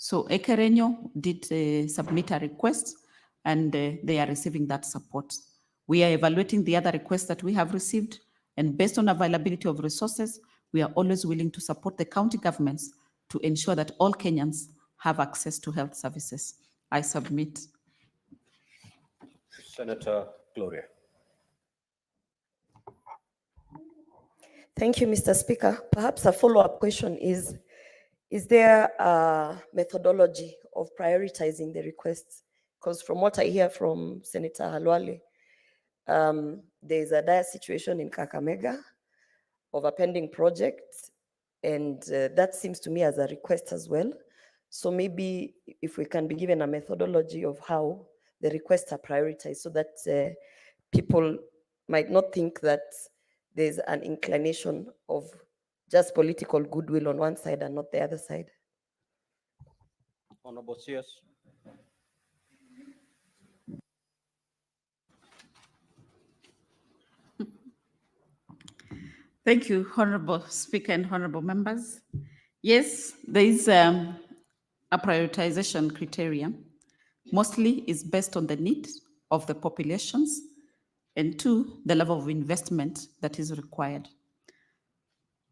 So Ekerenyo did submit a request, and they are receiving that support. We are evaluating the other requests that we have received, and based on availability of resources, we are always willing to support the county governments to ensure that all Kenyans have access to health services. I submit. Senator Gloria. Thank you, Mr. Speaker. Perhaps a follow-up question is there a methodology of prioritizing the requests? Because from what I hear from Senator Halwale, there is a dire situation in Kakamega of a pending project, and that seems to me as a request as well. So maybe if we can be given a methodology of how the requests are prioritized, so that people might not think that there's an inclination of just political goodwill on one side and not the other side. Honorable CS. Thank you, Honorable Speaker and Honorable members. Yes, there is a prioritization criteria. Mostly is based on the need of the populations, and two, the level of investment that is required.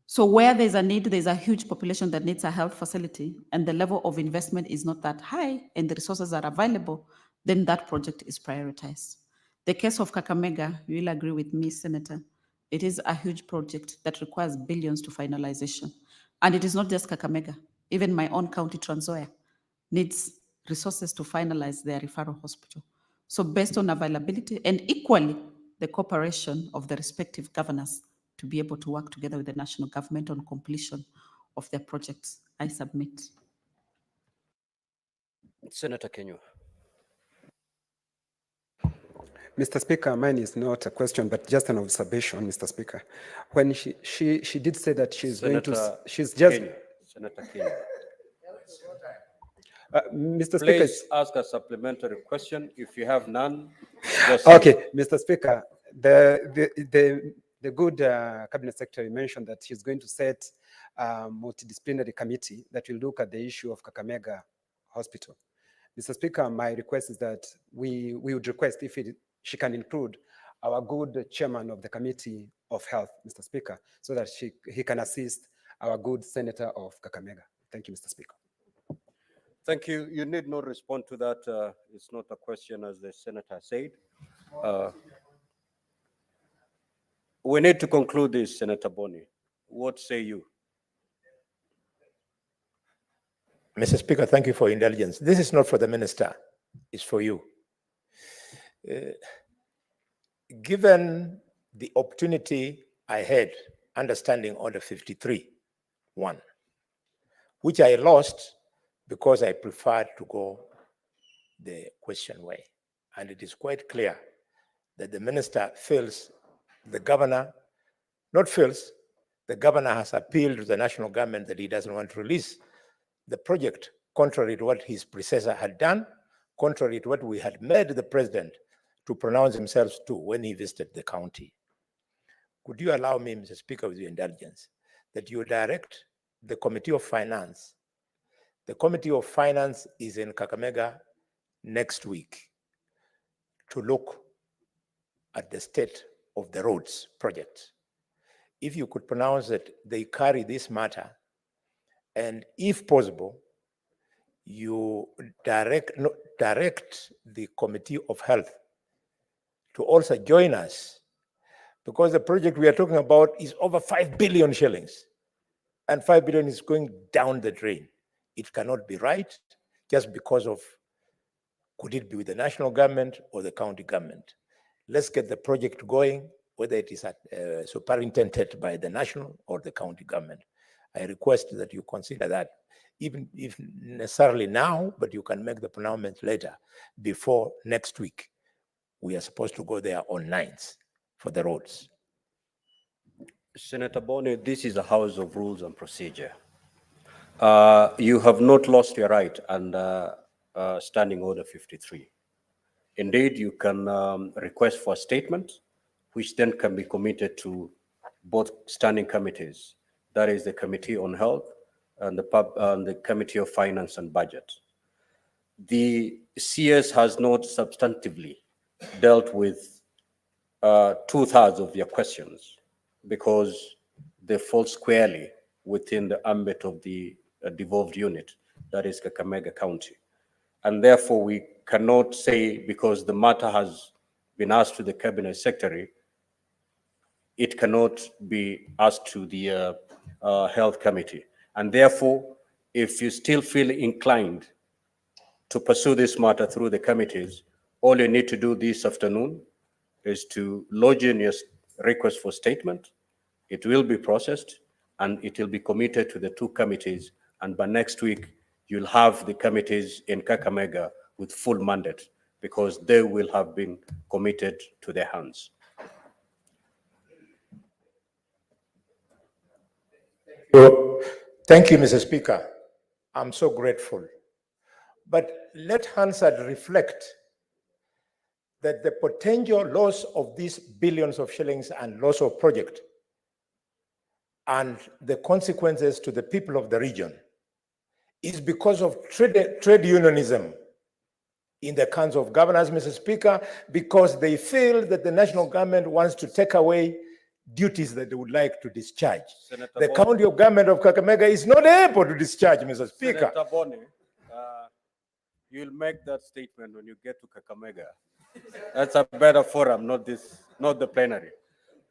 So where there's a need, there's a huge population that needs a health facility, and the level of investment is not that high, and the resources are available, then that project is prioritized. The case of Kakamega, you will agree with me, Senator, it is a huge project that requires billions to finalization. And it is not just Kakamega, even my own county, Trans Nzoia, needs resources to finalize their referral hospital. So based on availability and equally the cooperation of the respective governors to be able to work together with the national government on completion of their projects, I submit. Senator Kenyo. Mr. Speaker, mine is not a question, but just an observation, Mr. Speaker. When she did say that she's Senator going to, she's just... Kenyo. Senator Kenyo. Mr. Speaker, please ask a supplementary question. If you have none, just okay, Mr. Speaker, the good Cabinet Secretary mentioned that he's going to set a multidisciplinary committee that will look at the issue of Kakamega Hospital. Mr. Speaker, my request is that we would request if she can include our good chairman of the Committee of Health, Mr. Speaker, so that he can assist our good senator of Kakamega. Thank you, Mr. Speaker. thank you. You need not respond to that. It's not a question, as the senator said. We need to conclude this, Senator Boni. What say you? Mr. Speaker, thank you for your indulgence. This is not for the minister, it's for you. Given the opportunity I had, understanding Order 53.1, which I lost because I preferred to go the question way. And it is quite clear that the minister feels the governor, not feels, the governor has appealed to the national government that he doesn't want to release the project, contrary to what his predecessor had done, contrary to what we had made the president to pronounce himself to when he visited the county. Could you allow me, Mr. Speaker, with your indulgence, that you direct the Committee of Finance? The Committee of Finance is in Kakamega next week to look at the state of the roads project. If you could pronounce that they carry this matter, and if possible, you direct the Committee of Health to also join us, because the project we are talking about is over 5 billion shillings, and 5 billion is going down the drain. It cannot be right just because of, could it be with the national government or the county government? Let's get the project going, whether it is superintended by the national or the county government. I request that you consider that, even if necessarily now, but you can make the pronouncement later, before next week. We are supposed to go there on 9th for the roads. Senator Boni, this is a house of rules and procedure. You have not lost your right under Standing Order 53. Indeed, you can request for a statement, which then can be committed to both standing committees. That is the Committee on Health and the Committee of Finance and Budget. The CS has not substantively dealt with 2/3 of your questions because they fall squarely within the ambit of the devolved unit, that is Kakamega County. And therefore, we cannot say because the matter has been asked to the Cabinet Secretary, it cannot be asked to the Health Committee. And therefore, if you still feel inclined to pursue this matter through the committees, all you need to do this afternoon is to lodge in your request for statement. It will be processed and it will be committed to the two committees. And by next week, you'll have the committees in Kakamega with full mandate because they will have been committed to their hands. Thank you, Mr. Speaker. I'm so grateful. But let Hansard reflect that the potential loss of these billions of shillings and loss of project and the consequences to the people of the region is because of trade unionism in the Council of Governors, Mr. Speaker, because they feel that the national government wants to take away duties that they would like to discharge. Senator The Boni. county of government of Kakamega is not able to discharge, Mr. Speaker. Senator Boni, you'll make that statement when you get to Kakamega. That's a better forum, not the plenary.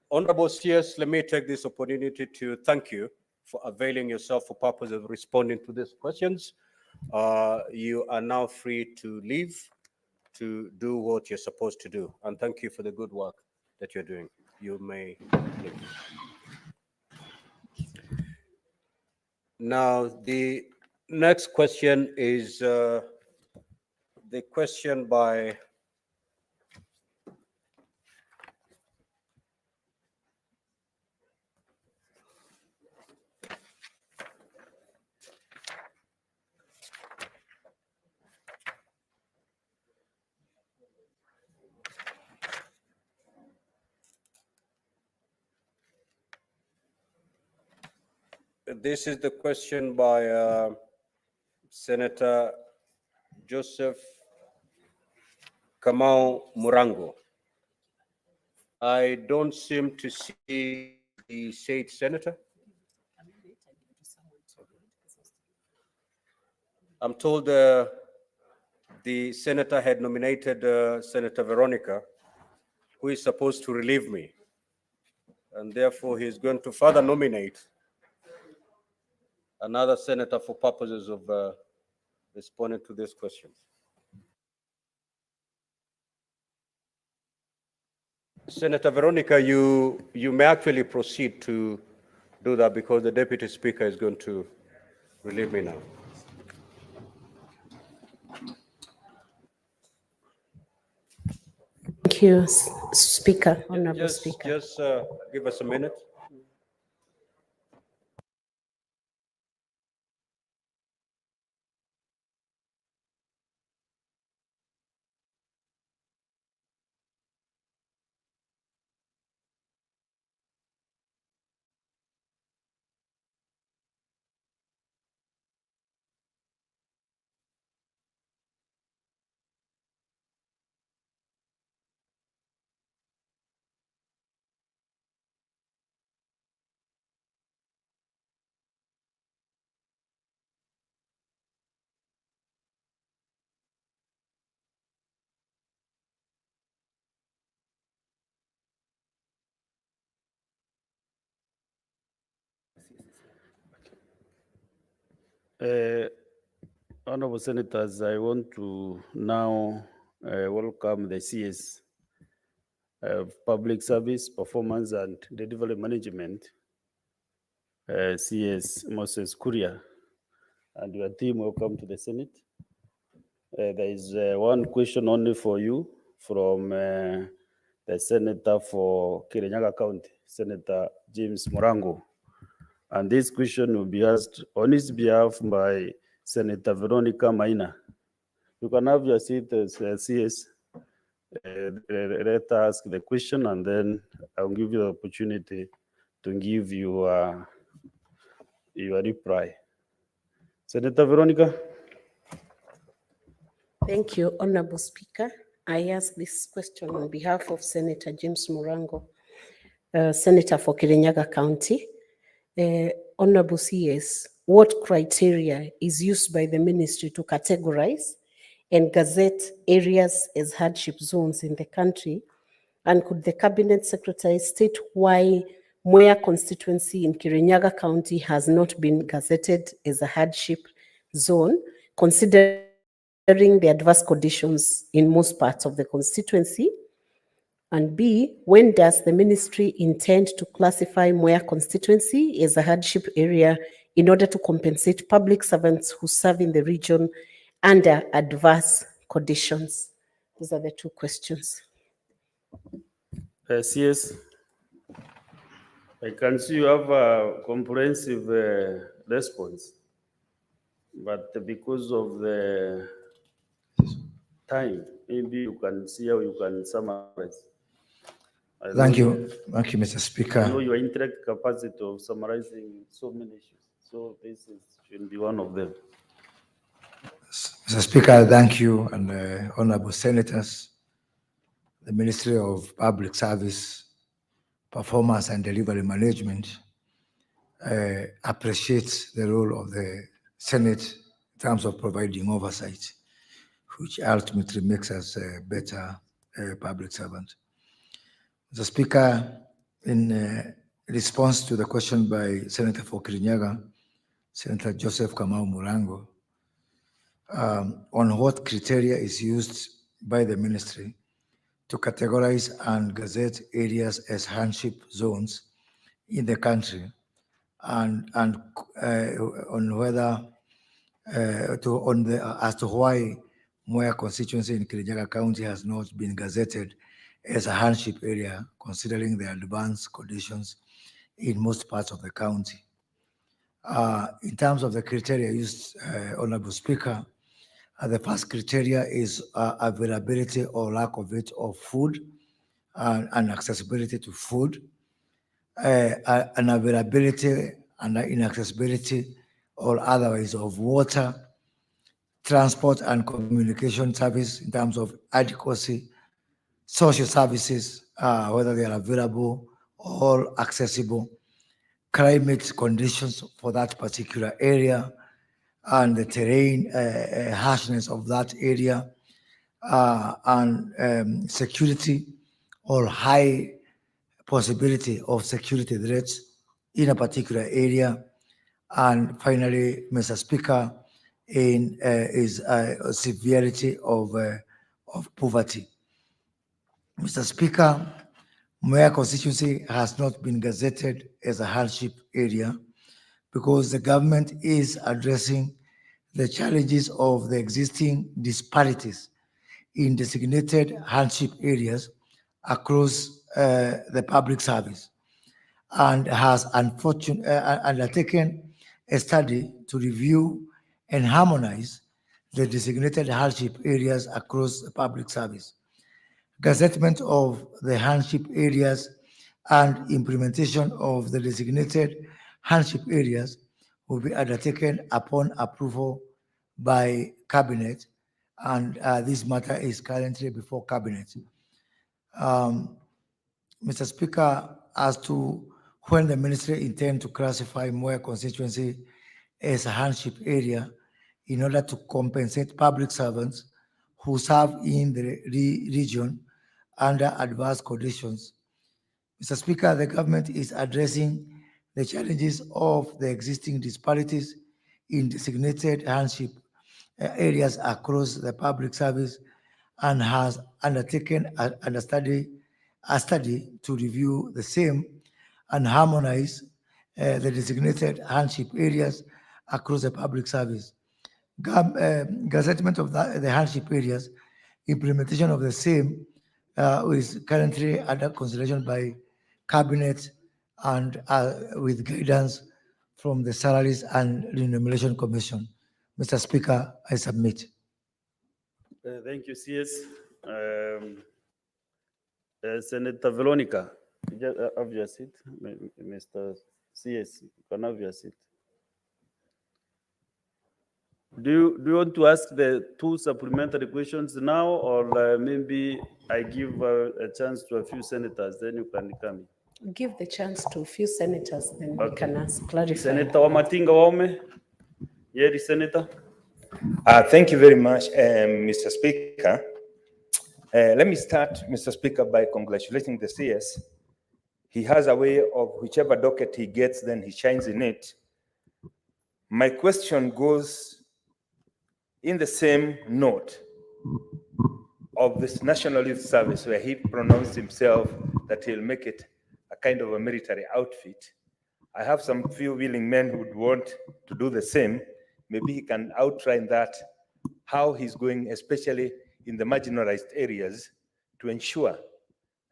Honorable CS, let me take this opportunity to thank you for availing yourself for purpose of responding to these questions. You are now free to leave to do what you're supposed to do. And thank you for the good work that you're doing. You may leave. Now, the next question is the question by this is the question by Senator Joseph Kamau Murango. I don't seem to see the said senator. I'm told the senator had nominated Senator Veronica, who is supposed to relieve me. And therefore, he's going to further nominate another senator for purposes of responding to this question. Senator Veronica, you may actually proceed to do that because the Deputy Speaker is going to relieve me now. Thank you, Speaker, Honorable Speaker. Just give us a minute. Honorable Senators, I want to now welcome the CS of Public Service, Performance and Delivery Management, CS Moses Kuria, and your team. Welcome to the Senate. There is one question only for you from the Senator for Kirinyaga County, Senator James Murango. And this question will be asked on his behalf by Senator Veronica Maina. You can have your seat as CS. Let her ask the question, and then I'll give you the opportunity to give your reply. Senator Veronica? Thank you, Honorable Speaker. I ask this question on behalf of Senator James Murango, Senator for Kirinyaga County. Honorable CS, what criteria is used by the ministry to categorize and gazette areas as hardship zones in the country? And could the Cabinet Secretary state why Mwea constituency in Kirinyaga County has not been gazetted as a hardship zone, considering the adverse conditions in most parts of the constituency? And B, when does the ministry intend to classify Mwea constituency as a hardship area in order to compensate public servants who serve in the region under adverse conditions? Those are the two questions. CS, I can see you have a comprehensive response, but because of the time, maybe you can see how you can summarize. Thank you, Mr. I know Speaker. your intellect capacity of summarizing so many issues, so this should be one of them. Mr. Speaker, thank you, and honorable senators. The Ministry of Public Service, Performance and Delivery Management appreciates the role of the Senate in terms of providing oversight, which ultimately makes us a better public servant. Mr. Speaker, in response to the question by Senator for Kirinyaga, Senator Joseph Kamau Murango, on what criteria is used by the ministry to categorize and gazette areas as hardship zones in the country, and on whether as to why Mwea constituency in Kirinyaga County has not been gazetted as a hardship area, considering the advanced conditions in most parts of the county. In terms of the criteria used, Honorable Speaker, the first criteria is availability or lack of it of food and accessibility to food, an availability and inaccessibility or otherwise of water, transport and communication service in terms of adequacy, social services, whether they are available or accessible, climate conditions for that particular area, and the terrain harshness of that area, and security or high possibility of security threats in a particular area. And finally, Mr. Speaker, is severity of poverty. Mr. Speaker, Mwea constituency has not been gazetted as a hardship area because the government is addressing the challenges of the existing disparities in designated hardship areas across the public service, and has undertaken a study to review and harmonize the designated hardship areas across the public service. Gazettement of the hardship areas and implementation of the designated hardship areas will be undertaken upon approval by Cabinet, and this matter is currently before Cabinet. Mr. Speaker, as to when the ministry intends to classify Mwea constituency as a hardship area in order to compensate public servants who serve in the region under adverse conditions. Mr. Speaker, the government is addressing the challenges of the existing disparities in designated hardship areas across the public service, and has undertaken a study to review the same and harmonize the designated hardship areas across the public service. Gazettement of the hardship areas, implementation of the same is currently under consideration by Cabinet, and with guidance from the Salaries and Remuneration Commission. Mr. Speaker, I submit. Thank you, CS. Senator Veronica, have your seat. Mr. CS, you can have your seat. Do you want to ask the two supplementary questions now, or maybe I give a chance to a few senators, then you can come in? Give the chance to a few senators, then we Okay. can ask, clarify. Senator Wamatinga Waume? Yeri, Senator? Thank you very much, Mr. Speaker. Let me start, Mr. Speaker, by congratulating the CS. He has a way of whichever docket he gets, then he shines in it. My question goes in the same note of this National Youth Service, where he pronounced himself that he'll make it a kind of a military outfit. I have some few willing men who would want to do the same. Maybe he can outline that, how he's going, especially in the marginalized areas, to ensure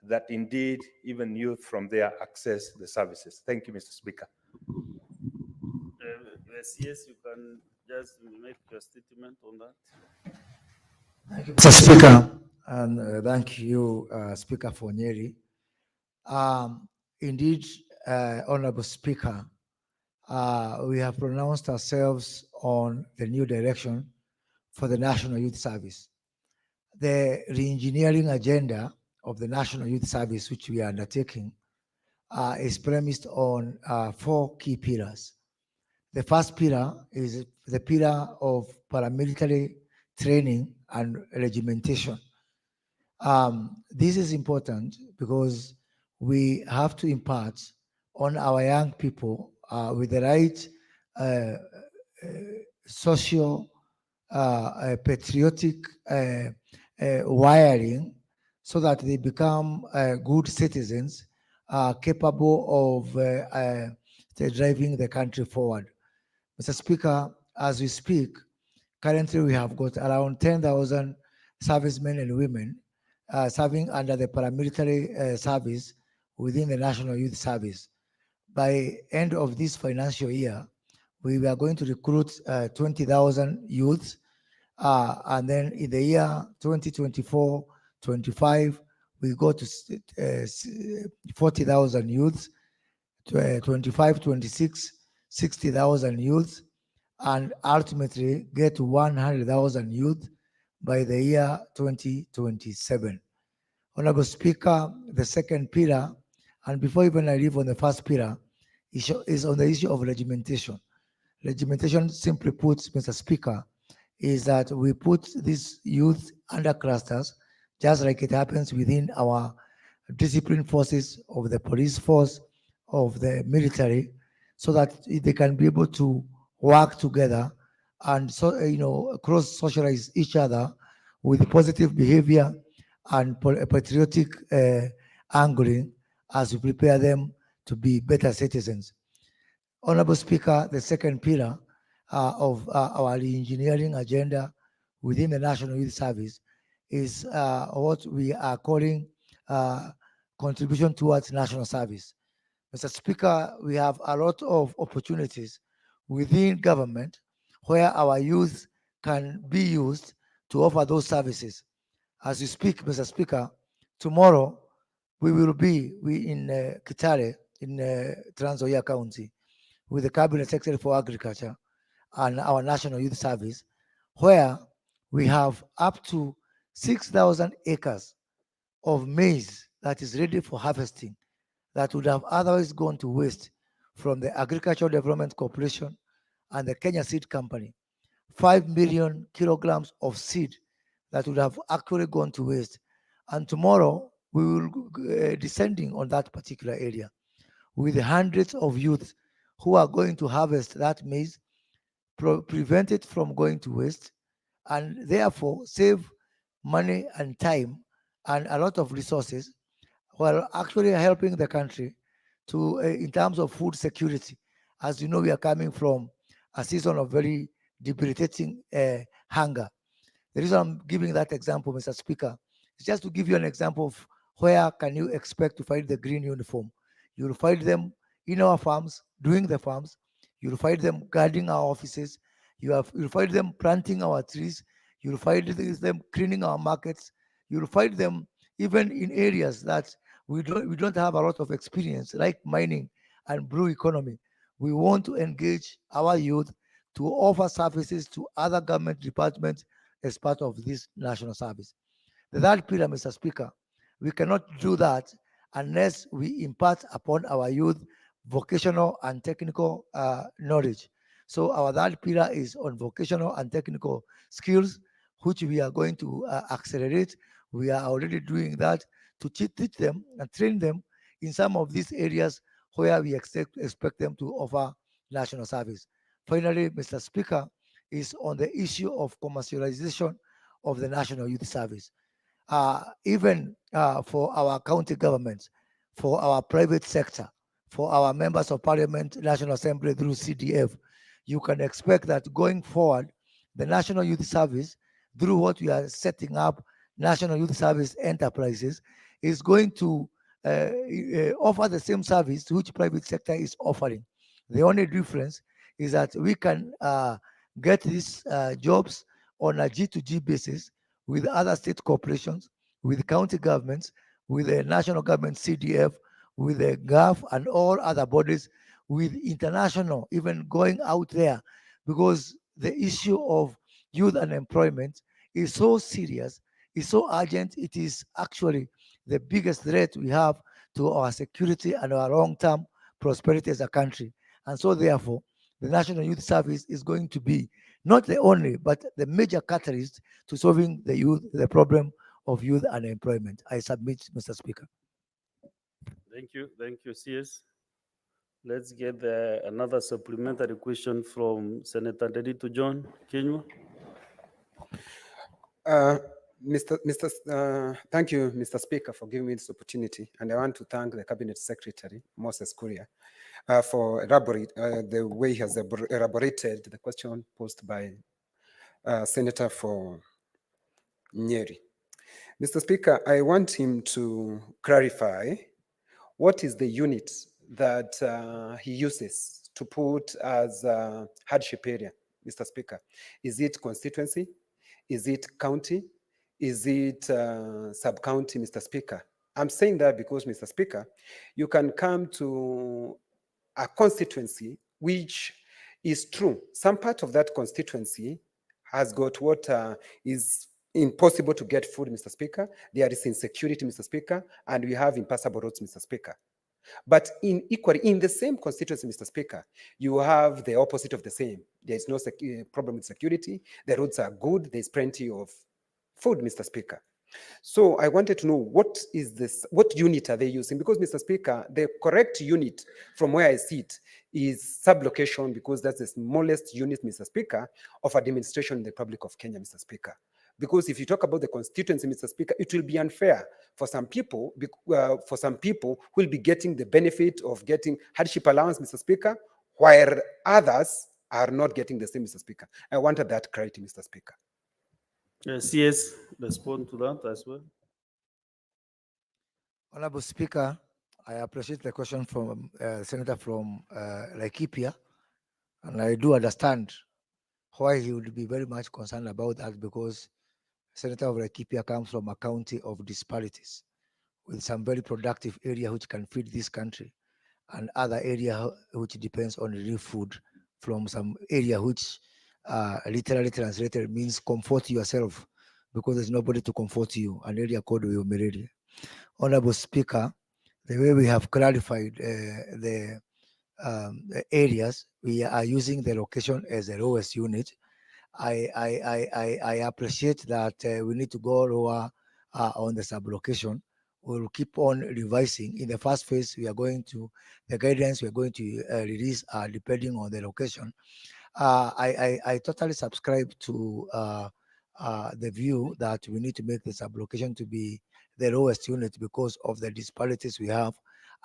that indeed even youth from there access the services. Thank you, Mr. Speaker. Yes, you can just make your statement on that. Thank you, Mr. Speaker, and thank you, Speaker for Nyeri. Indeed, Honorable Speaker, we have pronounced ourselves on the new direction for the National Youth Service. The re-engineering agenda of the National Youth Service, which we are undertaking, is premised on 4 key pillars. The first pillar is the pillar of paramilitary training and regimentation. This is important because we have to impart on our young people with the right social, patriotic wiring, so that they become good citizens, capable of driving the country forward. Mr. Speaker, as we speak, currently we have got around 10,000 servicemen and women serving under the paramilitary service within the National Youth Service. By end of this financial year, we are going to recruit 20,000 youths, and then in the year 2024-25, we go to 40,000 youths, 25-26, 60,000 youths, and ultimately get to 100,000 youth by the year 2027. Honorable Speaker, the second pillar, and before even I leave on the first pillar, is on the issue of regimentation. Regimentation, simply put, Mr. Speaker, is that we put these youth under clusters, just like it happens within our discipline forces of the police force, of the military, so that they can be able to work together and cross-socialize each other with positive behavior and patriotic angling as we prepare them to be better citizens. Honorable Speaker, the second pillar of our engineering agenda within the National Youth Service is what we are calling contribution towards national service. Mr. Speaker, we have a lot of opportunities within government where our youth can be used to offer those services. As you speak, Mr. Speaker, tomorrow we will be in Kitale, in Trans Nzoia County, with the Cabinet Secretary for Agriculture and our National Youth Service, where we have up to 6,000 acres of maize that is ready for harvesting, that would have otherwise gone to waste, from the Agricultural Development Corporation and the Kenya Seed Company. 5 million kilograms of seed that would have actually gone to waste. And tomorrow we will descending on that particular area with hundreds of youth who are going to harvest that maize, prevent it from going to waste, and therefore save money and time and a lot of resources, while actually helping the country to, in terms of food security. As you know, we are coming from a season of very debilitating hunger. The reason I'm giving that example, Mr. Speaker, is just to give you an example of where can you expect to find the green uniform. You'll find them in our farms, doing the farms. You'll find them guarding our offices. You'll find them planting our trees. You'll find them cleaning our markets. You'll find them even in areas that we don't have a lot of experience, like mining and blue economy. We want to engage our youth to offer services to other government departments as part of this national service. The third pillar, Mr. Speaker, we cannot do that unless we impart upon our youth vocational and technical knowledge. So our third pillar is on vocational and technical skills, which we are going to accelerate. We are already doing that to teach them and train them in some of these areas where we expect them to offer national service. Finally, Mr. Speaker, is on the issue of commercialization of the National Youth Service. Even for our county governments, for our private sector, for our members of parliament, National Assembly through CDF, you can expect that going forward, the National Youth Service, through what we are setting up, National Youth Service Enterprises, is going to offer the same service which private sector is offering. The only difference is that we can get these jobs on a G2G basis with other state corporations, with county governments, with the national government CDF, with the GAF and all other bodies, with international, even going out there, because the issue of youth unemployment is so serious, is so urgent. It is actually the biggest threat we have to our security and our long-term prosperity as a country. And so therefore, the National Youth Service is going to be not the only, but the major catalyst to solving the problem of youth unemployment. I submit, Mr. Speaker. Thank you, CS. Let's get another supplementary question from Senator Dedito John Kenya. Thank you, Mr. Speaker, for giving me this opportunity. And I want to thank the Cabinet Secretary, Moses Kuria, for the way he has elaborated the question posed by Senator for Nyeri. Mr. Speaker, I want him to clarify what is the unit that he uses to put as a hardship area, Mr. Speaker. Is it constituency? Is it county? Is it sub-county, Mr. Speaker? I'm saying that because, Mr. Speaker, you can come to a constituency which is true. Some part of that constituency has got what is impossible to get food, Mr. Speaker. There is insecurity, Mr. Speaker, and we have impassable roads, Mr. Speaker. But equally, in the same constituency, Mr. Speaker, you have the opposite of the same. There is no problem with security. The roads are good. There's plenty of food, Mr. Speaker. So I wanted to know what unit are they using? Because, Mr. Speaker, the correct unit from where I sit is sublocation, because that's the smallest unit, Mr. Speaker, of administration in the Republic of Kenya, Mr. Speaker. Because if you talk about the constituency, Mr. Speaker, it will be unfair for some people who will be getting the benefit of getting hardship allowance, Mr. Speaker, while others are not getting the same, Mr. Speaker. I wanted that clarity, Mr. Speaker. CS, respond to that as well. Honorable Speaker, I appreciate the question from Senator from Laikipia, and I do understand why he would be very much concerned about that, because Senator of Laikipia comes from a county of disparities with some very productive area which can feed this country, and other area which depends on relief food from some area which literally translated means comfort yourself, because there's nobody to comfort you, an area called Uyomereri. Honorable Speaker, the way we have clarified the areas, we are using the location as the lowest unit. I appreciate that we need to go lower on the sublocation. We'll keep on revising. In the first phase, the guidance we're going to release depending on the location. I totally subscribe to the view that we need to make the sublocation to be the lowest unit because of the disparities we have.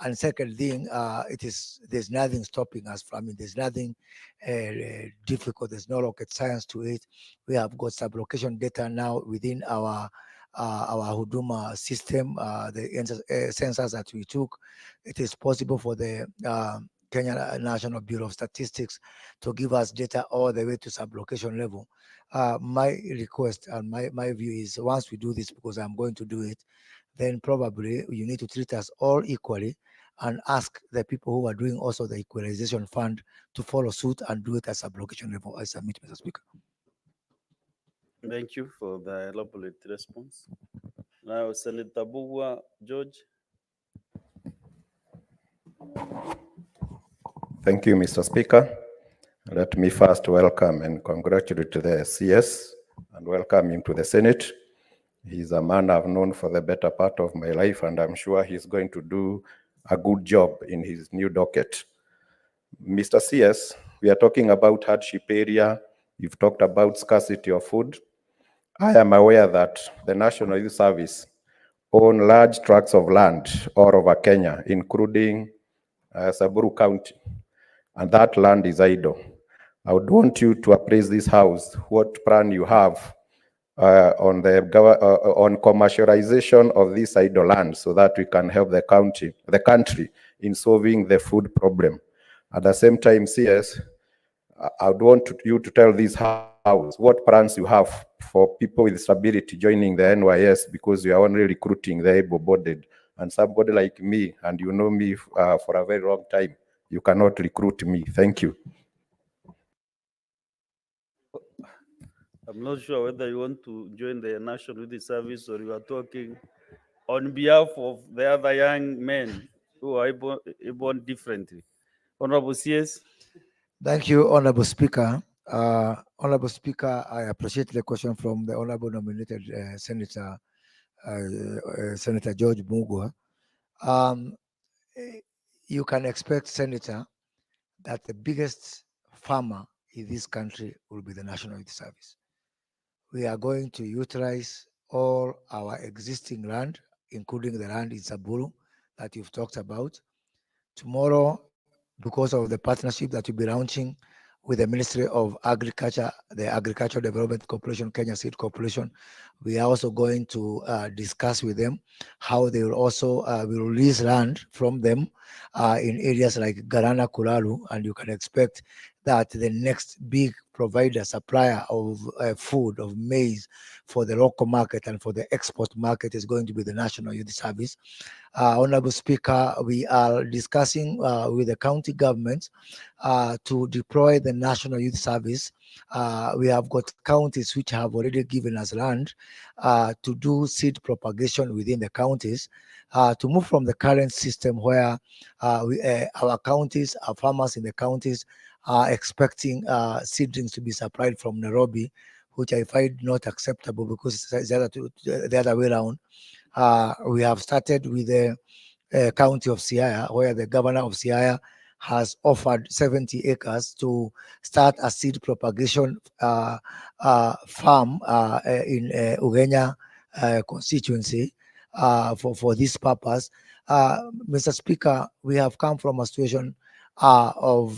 And second thing, there's nothing stopping us from it. There's nothing difficult. There's no rocket science to it. We have got sublocation data now within our Huduma system, the census that we took. It is possible for the Kenya National Bureau of Statistics to give us data all the way to sublocation level. My request and my view is, once we do this, because I'm going to do it, then probably you need to treat us all equally and ask the people who are doing also the equalization fund to follow suit and do it as a blockation level. I submit, Mr. Speaker. Thank you for the elaborate response. Now, Senator Bugwa George. Thank you, Mr. Speaker. Let me first welcome and congratulate the CS and welcome him to the Senate. He's a man I've known for the better part of my life, and I'm sure he's going to do a good job in his new docket. Mr. CS, we are talking about hardship area. You've talked about scarcity of food. I am aware that the National Youth Service own large tracts of land all over Kenya, including Samburu County, and that land is idle. I would want you to appraise this house, what plan you have on commercialization of this idle land so that we can help the country in solving the food problem. At the same time, CS, I would want you to tell this house what plans you have for people with disability joining the NYS, because we are only recruiting the able-bodied, and somebody like me, and you know me for a very long time, you cannot recruit me. Thank you. I'm not sure whether you want to join the National Youth Service or you are talking on behalf of the other young men who are born differently. Honorable CS. Thank you, Honorable Speaker. Honorable Speaker, I appreciate the question from the Honorable nominated Senator George Mugwa. You can expect, Senator, that the biggest farmer in this country will be the National Youth Service. We are going to utilize all our existing land, including the land in Samburu that you've talked about. Tomorrow, because of the partnership that we'll be launching with the Ministry of Agriculture, the Agricultural Development Corporation, Kenya Seed Corporation, we are also going to discuss with them how they will also will release land from them in areas like Garana, Kulalu, and you can expect that the next big provider, supplier of food, of maize for the local market and for the export market is going to be the National Youth Service. Honorable Speaker, we are discussing with the county government to deploy the National Youth Service. We have got counties which have already given us land to do seed propagation within the counties, to move from the current system where our counties, our farmers in the counties are expecting seedlings to be supplied from Nairobi, which I find not acceptable because it's the other way around. We have started with the county of Siaya, where the governor of Siaya has offered 70 acres to start a seed propagation farm in Ugenya constituency for this purpose. Mr. Speaker, we have come from a situation of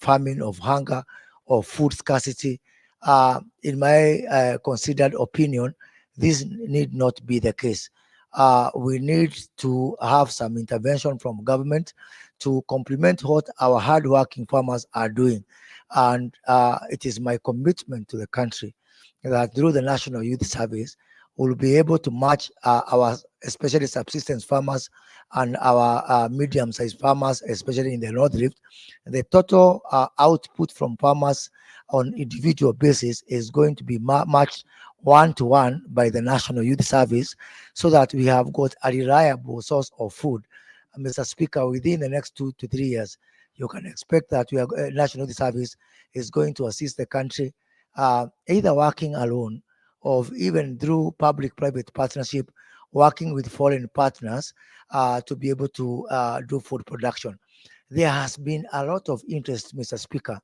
famine, of hunger, of food scarcity. In my considered opinion, this need not be the case. We need to have some intervention from government to complement what our hardworking farmers are doing. And it is my commitment to the country that through the National Youth Service, we'll be able to match our especially subsistence farmers and our medium-sized farmers, especially in the North Rift. The total output from farmers on individual basis is going to be matched 1-to-1 by the National Youth Service, so that we have got a reliable source of food. Mr. Speaker, within the next 2 to 3 years, you can expect that we are, National Youth Service is going to assist the country either working alone or even through public-private partnership, working with foreign partners to be able to do food production. There has been a lot of interest, Mr. Speaker,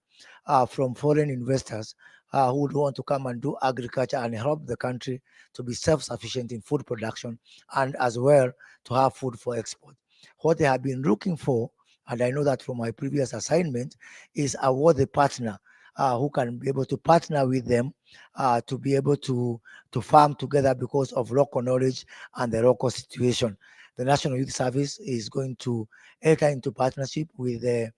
from foreign investors who would want to come and do agriculture and help the country to be self-sufficient in food production and as well to have food for export. What they have been looking for, and I know that from my previous assignment, is a worthy partner who can be able to partner with them to be able to farm together because of local knowledge and the local situation. The National Youth Service is going to enter into partnership with the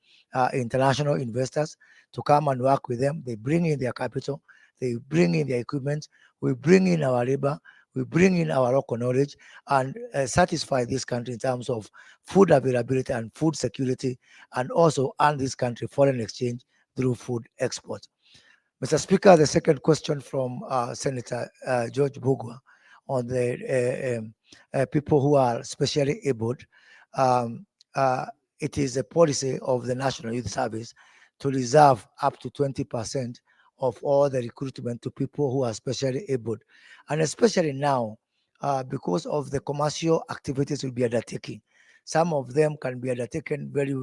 international investors to come and work with them. They bring in their capital, they bring in their equipment, we bring in our labor, We bring in our local knowledge and satisfy this country in terms of food availability and food security, and also earn this country foreign exchange through food export. Mr. Speaker, the second question from Senator George Bugwa on the people who are specially abled. Um, it is a policy of the National Youth Service to reserve up to 20% of all the recruitment to people who are specially abled. And especially now, because of the commercial activities we'll be undertaking, some of them can be undertaken very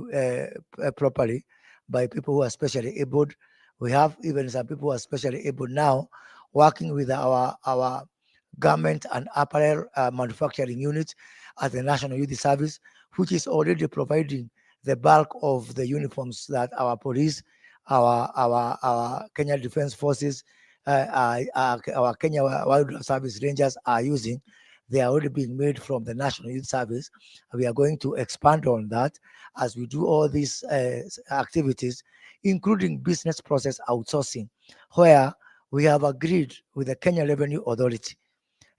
properly by people who are specially abled. We have even some people who are specially able now working with our garment and apparel manufacturing unit at the National Youth Service, which is already providing the bulk of the uniforms that our police, our Kenya Defense Forces, our Kenya Wildlife Service Rangers are using. They are already being made from the National Youth Service. We are going to expand on that as we do all these activities, including business process outsourcing, where we have agreed with the Kenya Revenue Authority.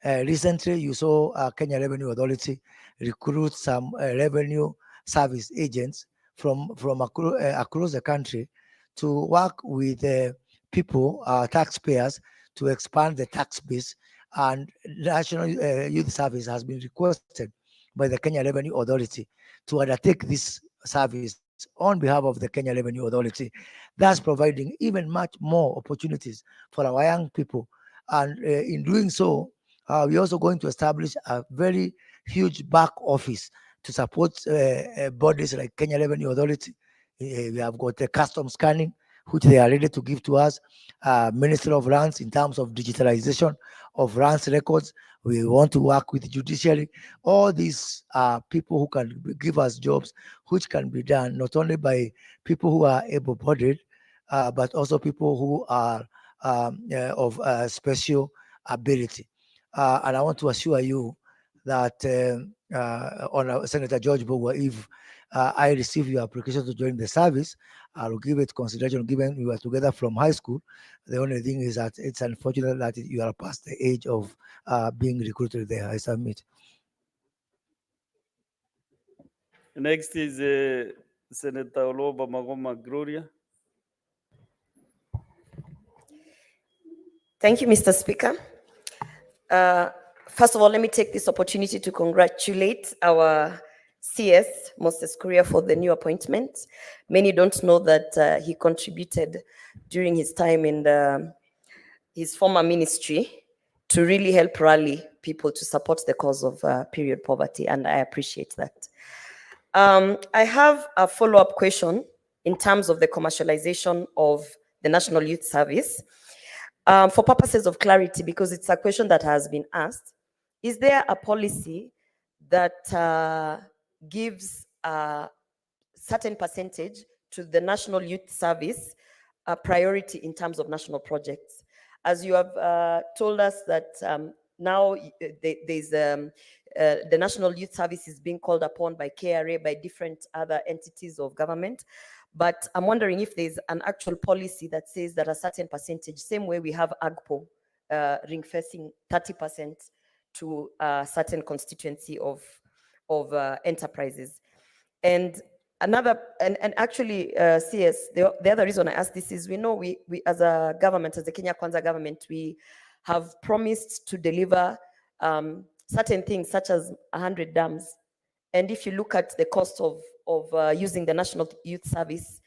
Recently, you saw Kenya Revenue Authority recruit some revenue service agents from across the country to work with people, taxpayers, to expand the tax base. And National Youth Service has been requested by the Kenya Revenue Authority to undertake this service on behalf of the Kenya Revenue Authority, thus providing even much more opportunities for our young people. And in doing so, we're also going to establish a very huge back office to support bodies like Kenya Revenue Authority. We have got the custom scanning, which they are ready to give to us. Ministry of Lands in terms of digitalization of lands records. We want to work with judiciary. All these people who can give us jobs, which can be done not only by people who are able-bodied, but also people who are of special ability. And I want to assure you that Senator George Bogwa, if I receive your application to join the service, I will give it consideration, given we were together from high school. The only thing is that it's unfortunate that you are past the age of being recruited there. I submit. Next is Senator Oloba Magoma Gloria. Thank you, Mr. Speaker. First of all, let me take this opportunity to congratulate our CS, Moses Kuria, for the new appointment. Many don't know that he contributed during his time in his former ministry to really help rally people to support the cause of period poverty, and I appreciate that. I have a follow-up question in terms of the commercialization of the National Youth Service. For purposes of clarity, because it's a question that has been asked, is there a policy that gives a certain percentage to the National Youth Service a priority in terms of national projects? As you have told us that now there's the National Youth Service is being called upon by KRA, by different other entities of government. But I'm wondering if there's an actual policy that says that a certain percentage, same way we have AGPO ring-fencing 30% to a certain constituency of enterprises. And another, and actually, CS, the other reason I ask this is we know we as a government, as the Kenya Kwanza government, we have promised to deliver certain things such as 100 dams. And if you look at the cost of using the National Youth Service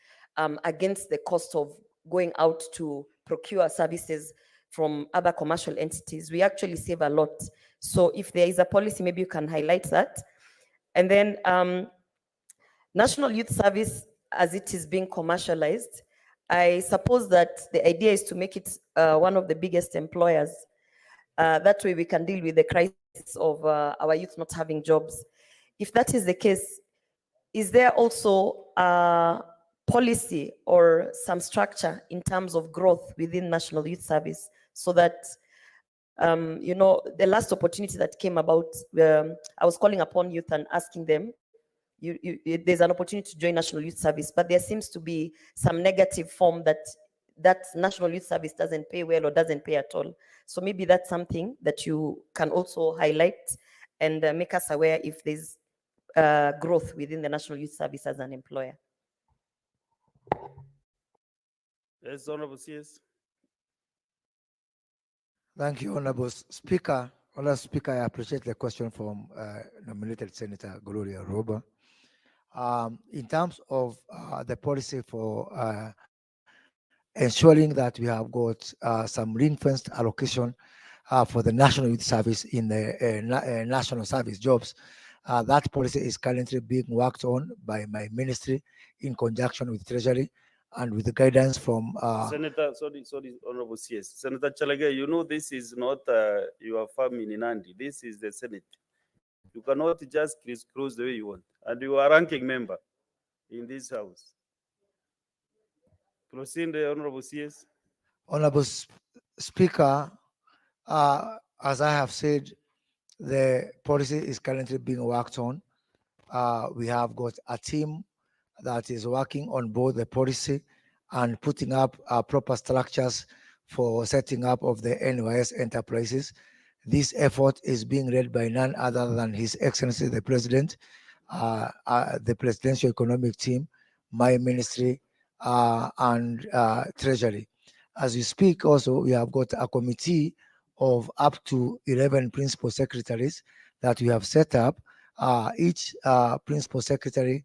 against the cost of going out to procure services from other commercial entities, we actually save a lot. So if there is a policy, maybe you can highlight that. And then National Youth Service, as it is being commercialized, I suppose that the idea is to make it one of the biggest employers. That way we can deal with the crisis of our youth not having jobs. If that is the case, is there also a policy or some structure in terms of growth within National Youth Service so that, you know, the last opportunity that came about, I was calling upon youth and asking them, there's an opportunity to join National Youth Service, but there seems to be some negative form that that National Youth Service doesn't pay well or doesn't pay at all. So maybe that's something that you can also highlight and make us aware if there's growth within the National Youth Service as an employer. Yes, Honorable CS. Thank you, Honorable Speaker. Honorable Speaker, I appreciate the question from nominated Senator Gloria Roba. In terms of the policy for ensuring that we have got some ring-fenced allocation for the National Youth Service in the national service jobs, that policy is currently being worked on by my ministry in conjunction with Treasury and with the guidance from Senator, sorry, Honorable CS. Senator Chalage, you know this is not your farm in Nandi. This is the Senate. You cannot just crisscross the way you want. And you are ranking member in this house. Proceed, Honorable CS. Honorable Speaker, as I have said, the policy is currently being worked on. We have got a team that is working on both the policy and putting up proper structures for setting up of the NYS enterprises. This effort is being led by none other than His Excellency the President, the Presidential Economic Team, my ministry, and Treasury. As we speak, also, we have got a committee of up to 11 principal secretaries that we have set up. Each principal secretary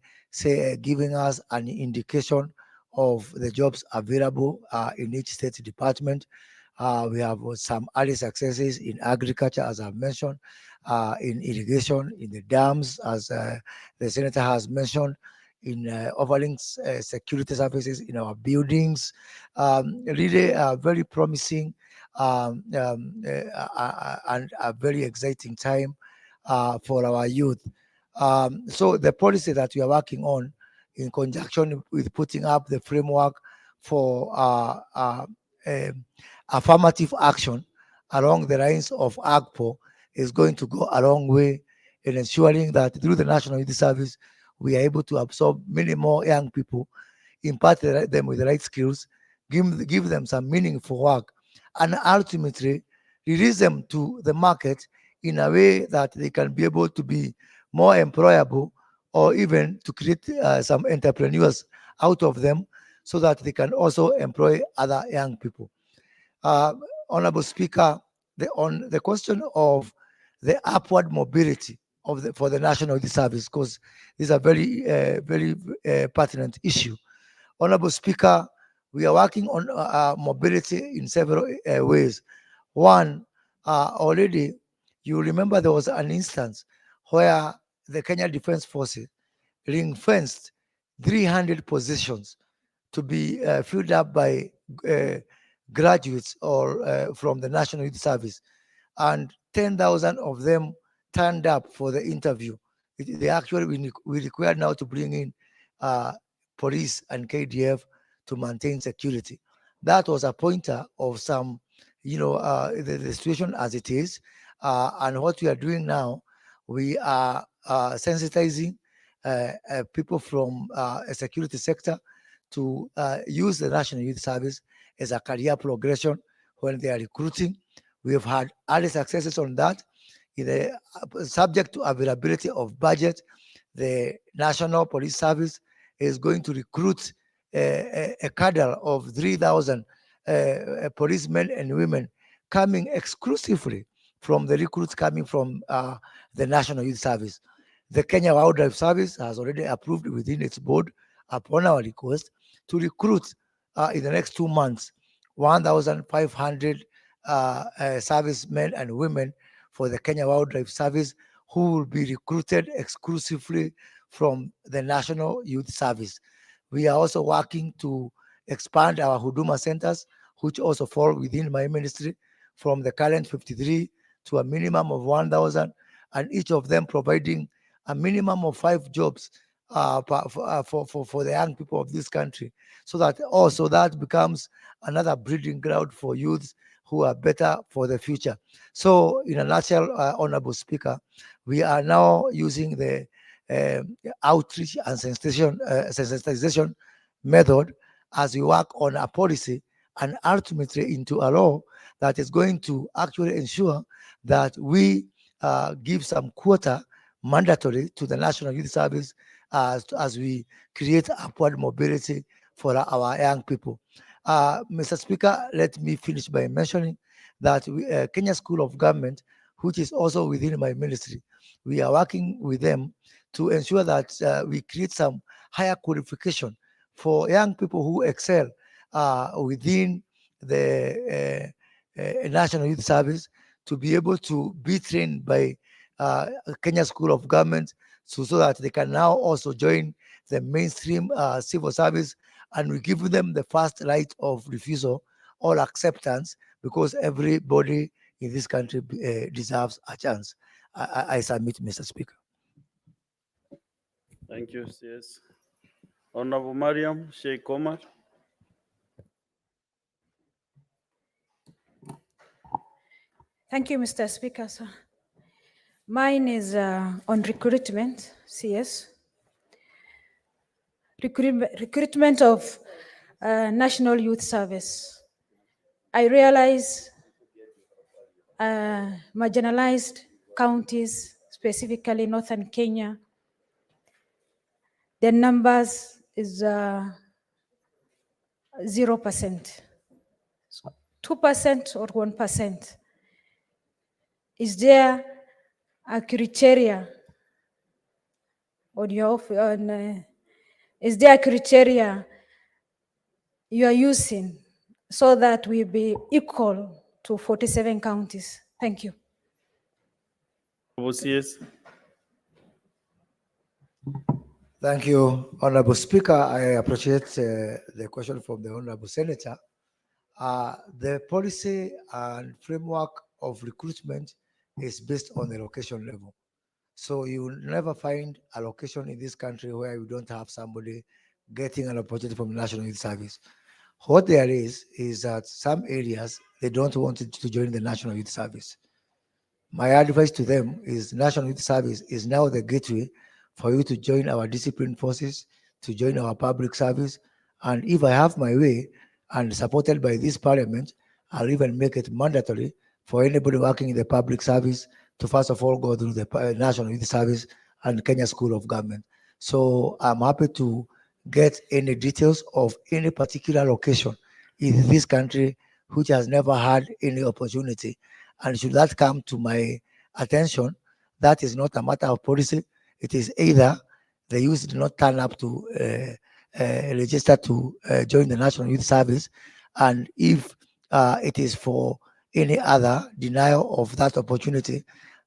giving us an indication of the jobs available in each state department. We have some early successes in agriculture, as I've mentioned, in irrigation, in the dams, as the senator has mentioned, in offering security services in our buildings. Really very promising and a very exciting time for our youth. So the policy that we are working on in conjunction with putting up the framework for affirmative action along the lines of AGPO is going to go a long way in ensuring that through the National Youth Service, we are able to absorb many more young people, impart them with the right skills, give them some meaningful work, and ultimately release them to the market in a way that they can be able to be more employable, or even to create some entrepreneurs out of them so that they can also employ other young people. Honorable Speaker, on the question of the upward mobility for the National Youth Service, because this is a very pertinent issue. Honorable Speaker, we are working on mobility in several ways. One, already, you remember there was an instance where the Kenya Defense Forces ring-fenced 300 positions to be filled up by graduates or from the National Youth Service, and 10,000 of them turned up for the interview. We require now to bring in police and KDF to maintain security. That was a pointer of some, the situation as it is. And what we are doing now, we are sensitizing people from a security sector to use the National Youth Service as a career progression when they are recruiting. We have had early successes on that. Subject to availability of budget, the National Police Service is going to recruit a cadre of 3,000 policemen and women coming exclusively from the recruits coming from the National Youth Service. The Kenya Wildlife Service has already approved within its board, upon our request, to recruit in the next 2 months 1,500 servicemen and women for the Kenya Wildlife Service, who will be recruited exclusively from the National Youth Service. We are also working to expand our Huduma centers, which also fall within my ministry, from the current 53 to a minimum of 1,000, and each of them providing a minimum of 5 jobs for the young people of this country, so that also that becomes another breeding ground for youths who are better for the future. So in a nutshell, Honorable Speaker, we are now using the outreach and sensitization method as we work on a policy and ultimately into a law that is going to actually ensure that we give some quota mandatory to the National Youth Service as we create upward mobility for our young people. Mr. Speaker, let me finish by mentioning that Kenya School of Government, which is also within my ministry, we are working with them to ensure that we create some higher qualification for young people who excel within the National Youth Service to be able to be trained by Kenya School of Government so that they can now also join the mainstream civil service, and we give them the first right of refusal or acceptance because everybody in this country deserves a chance. I submit, Mr. Speaker. Thank you, CS. Honorable Mariam Sheikh Omar. Thank you, Mr. Speaker, sir. Mine is on recruitment, CS. Recruitment of National Youth Service. I realize marginalized counties, specifically Northern Kenya, the numbers is 0%, 2% or 1%. Is there a criteria on your is there a criteria you are using so that we be equal to 47 counties? Thank you. Honorable CS. Thank you, Honorable Speaker. I appreciate the question from the Honorable Senator. The policy and framework of recruitment is based on the location level. So you will never find a location in this country where you don't have somebody getting an opportunity from the National Youth Service. What there is that some areas, they don't want to join the National Youth Service. My advice to them is National Youth Service is now the gateway for you to join our disciplined forces, to join our public service. And if I have my way and supported by this parliament, I'll even make it mandatory for anybody working in the public service to first of all go through the National Youth Service and Kenya School of Government. So I'm happy to get any details of any particular location in this country which has never had any opportunity. And should that come to my attention, that is not a matter of policy. It is either the youth did not turn up to register to join the National Youth Service, and if it is for any other denial of that opportunity,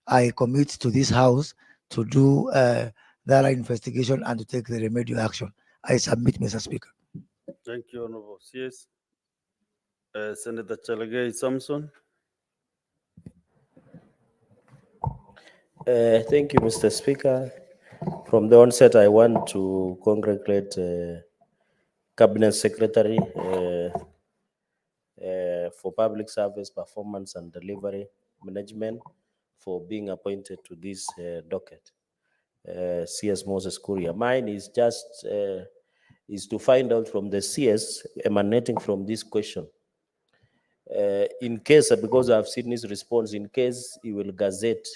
I commit to this House to do that investigation and to take the remedial action. I submit, Mr. Speaker. Thank you, Honorable CS. Senator Chalagay Samson. Thank you, Mr. Speaker. From the onset, I want to congratulate Cabinet Secretary for Public Service Performance and Delivery Management for being appointed to this docket, CS Moses Kuria. Mine is just is to find out from the CS emanating from this question. In case, because I've seen his response, in case he will gazette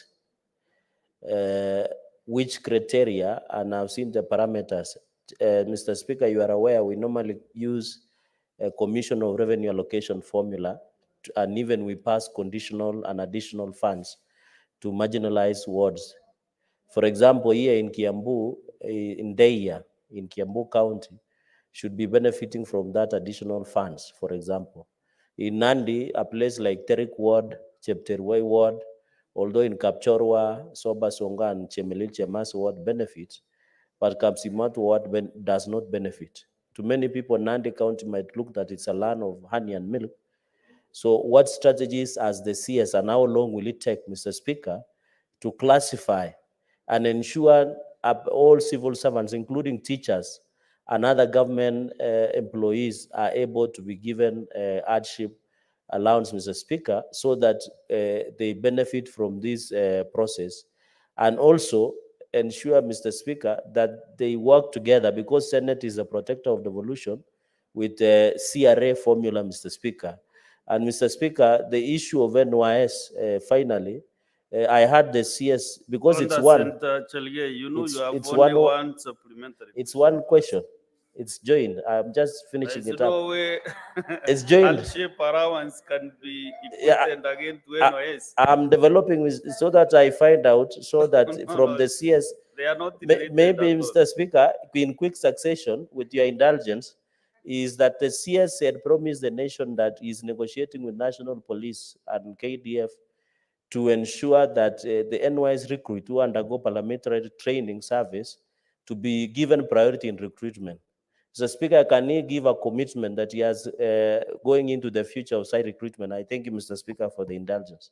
which criteria, and I've seen the parameters. Mr. Speaker, you are aware we normally use a Commission of Revenue Allocation formula, and even we pass conditional and additional funds to marginalized wards. For example, here in Kiambu, in Deia, in Kiambu County, should be benefiting from that additional funds, for example. In Nandi, a place like Terik Ward, Chepterway Ward, although in Kapchorwa, Soba Songa, and Chemelil Chemas Ward benefits, but Kapsimat Ward does not benefit. To many people, Nandi County might look that it's a land of honey and milk. So what strategies as the CS, and how long will it take, Mr. Speaker, to classify and ensure all civil servants, including teachers and other government employees, are able to be given hardship allowance, Mr. Speaker, so that they benefit from this process, and also ensure, Mr. Speaker, that they work together, because Senate is a protector of devolution. with the CRA formula, Mr. Speaker. And Mr. Speaker, the issue of NYS, finally, I had the CS, because it's one, Senator Chelge, you know you have it's only one- one supplementary. it's one question. It's joined. I'm just finishing There's it up. no way It's joined. hardship allowance can be Yeah, equated again to I- NYS. I'm developing so that I find out, so that from the CS, They are not related maybe, at all. Mr. Speaker, in quick succession, with your indulgence, is that the CS had promised the nation that he's negotiating with National Police and KDF to ensure that the NYS recruit who undergo parliamentary training service to be given priority in recruitment. Mr. Speaker, can he give a commitment that he has going into the future of site recruitment? I thank you, Mr. Speaker, for the indulgence.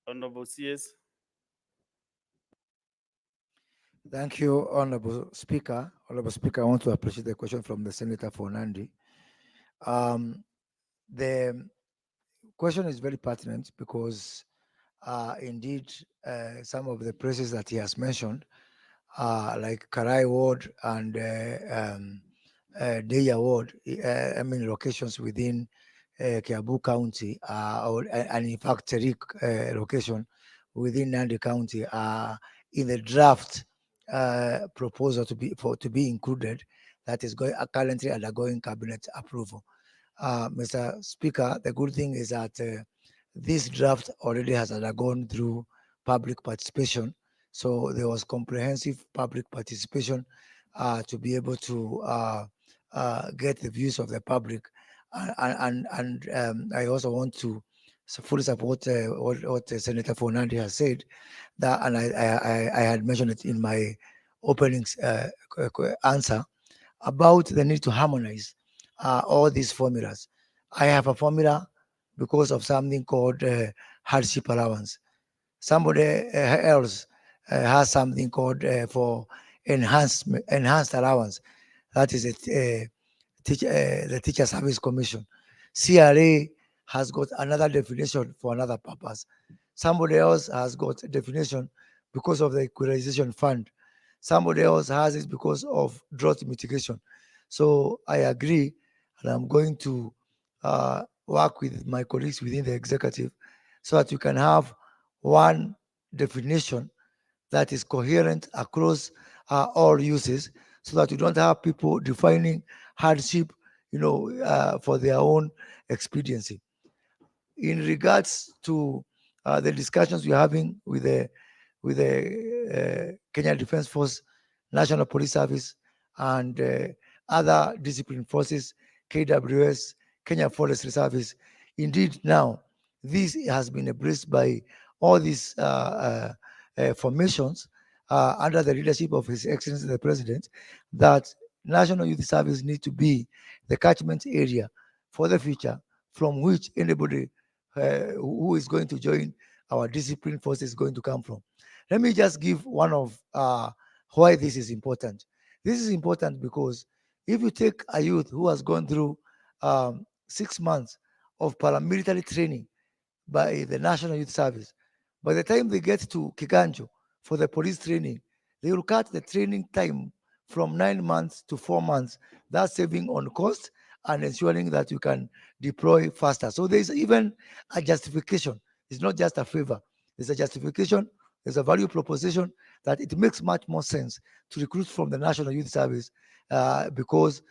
Honorable CS. Thank you, Honorable Speaker. Honorable Speaker, I want to appreciate the question from the Senator for Nandi. The question is very pertinent because indeed some of the places that he has mentioned, like Karai Ward and Deya Ward, I mean locations within Kiabu County, and in fact Terik location within Nandi County are in the draft proposal to be included that is currently undergoing cabinet approval. Mr. Speaker, the good thing is that this draft already has undergone through public participation. So there was comprehensive public participation to be able to get the views of the public. And I also want to fully support what Senator Fernandi has said, that, and I had mentioned it in my opening answer about the need to harmonize all these formulas. I have a formula because of something called hardship allowance. Somebody else has something called for enhanced allowance. That is the Teacher Service Commission. CRA has got another definition for another purpose. Somebody else has got a definition because of the equalization fund. Somebody else has it because of drought mitigation. So I agree, and I'm going to work with my colleagues within the executive so that you can have one definition that is coherent across all uses, so that you don't have people defining hardship, for their own expediency. In regards to the discussions we're having with the Kenya Defence Force, National Police Service, and other discipline forces, KWS, Kenya Forestry Service. Indeed, now this has been embraced by all these formations under the leadership of His Excellency the President, that National Youth Service need to be the catchment area for the future from which anybody who is going to join our discipline force is going to come from. Let me just give one of why this is important. This is important because if you take a youth who has gone through 6 months of paramilitary training by the National Youth Service, by the time they get to Kiganjo for the police training, they will cut the training time from 9 months to 4 months. That's saving on cost and ensuring that you can deploy faster. So there's even a justification. It's not just a favor. There's a justification. There's a value proposition that it makes much more sense to recruit from the National Youth Service because